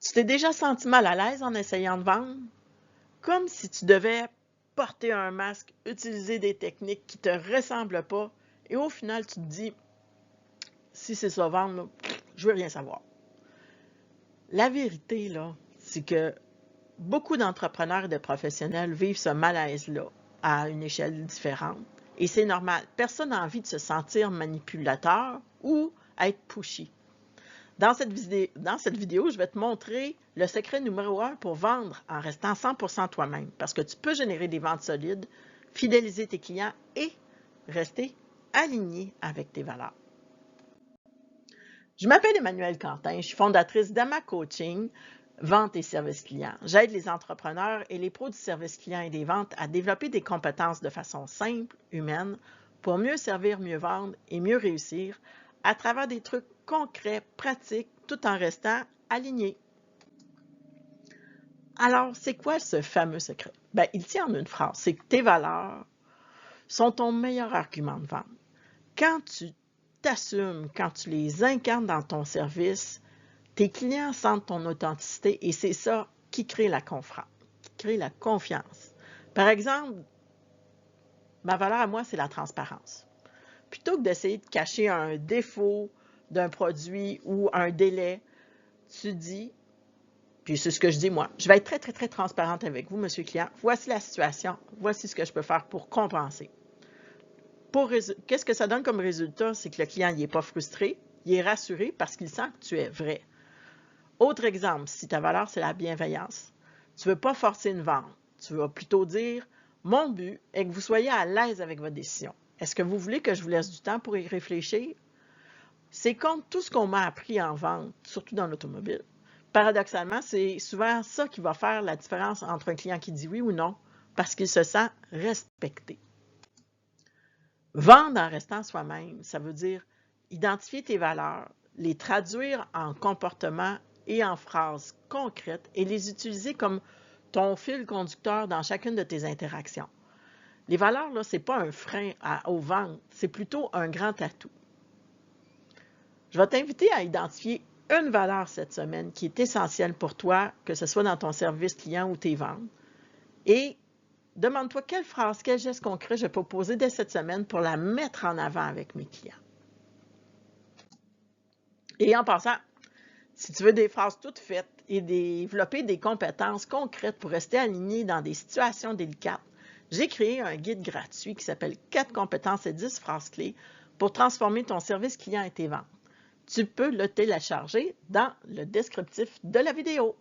Tu t'es déjà senti mal à l'aise en essayant de vendre? Comme si tu devais porter un masque, utiliser des techniques qui ne te ressemblent pas, et au final, tu te dis, si c'est ça vendre, là, je veux rien savoir. La vérité, là, c'est que beaucoup d'entrepreneurs et de professionnels vivent ce malaise-là à une échelle différente. Et c'est normal. Personne n'a envie de se sentir manipulateur ou être pushy. Dans cette vidéo, je vais te montrer le secret numéro 1 pour vendre en restant 100% toi-même. Parce que tu peux générer des ventes solides, fidéliser tes clients et rester aligné avec tes valeurs. Je m'appelle Emmanuelle Quentin, je suis fondatrice d'Ama Coaching, vente et service client. J'aide les entrepreneurs et les pros du service client et des ventes à développer des compétences de façon simple, humaine, pour mieux servir, mieux vendre et mieux réussir à travers des trucs concrets, pratiques, tout en restant alignés. Alors, c'est quoi ce fameux secret? Bien, il tient en une phrase, c'est que tes valeurs sont ton meilleur argument de vente. Quand tu t'assumes, quand tu les incarnes dans ton service, tes clients sentent ton authenticité et c'est ça qui crée la confiance. Par exemple, ma valeur à moi, c'est la transparence. Plutôt que d'essayer de cacher un défaut d'un produit ou un délai, tu dis, puis c'est ce que je dis moi, je vais être très, très, très transparente avec vous, monsieur client. Voici la situation, voici ce que je peux faire pour compenser. Qu'est-ce que ça donne comme résultat? C'est que le client n'est pas frustré, il est rassuré parce qu'il sent que tu es vrai. Autre exemple, si ta valeur, c'est la bienveillance, tu ne veux pas forcer une vente. Tu vas plutôt dire, mon but est que vous soyez à l'aise avec votre décision. Est-ce que vous voulez que je vous laisse du temps pour y réfléchir? C'est contre tout ce qu'on m'a appris en vente, surtout dans l'automobile. Paradoxalement, c'est souvent ça qui va faire la différence entre un client qui dit oui ou non, parce qu'il se sent respecté. Vendre en restant soi-même, ça veut dire identifier tes valeurs, les traduire en comportements et en phrases concrètes et les utiliser comme ton fil conducteur dans chacune de tes interactions. Les valeurs, là, ce n'est pas un frein aux ventes, c'est plutôt un grand atout. Je vais t'inviter à identifier une valeur cette semaine qui est essentielle pour toi, que ce soit dans ton service client ou tes ventes, et demande-toi quelle phrase, quel geste concret je peux proposer dès cette semaine pour la mettre en avant avec mes clients. Et en passant, si tu veux des phrases toutes faites et développer des compétences concrètes pour rester aligné dans des situations délicates, j'ai créé un guide gratuit qui s'appelle 4 compétences et 10 phrases clés pour transformer ton service client et tes ventes. Tu peux le télécharger dans le descriptif de la vidéo.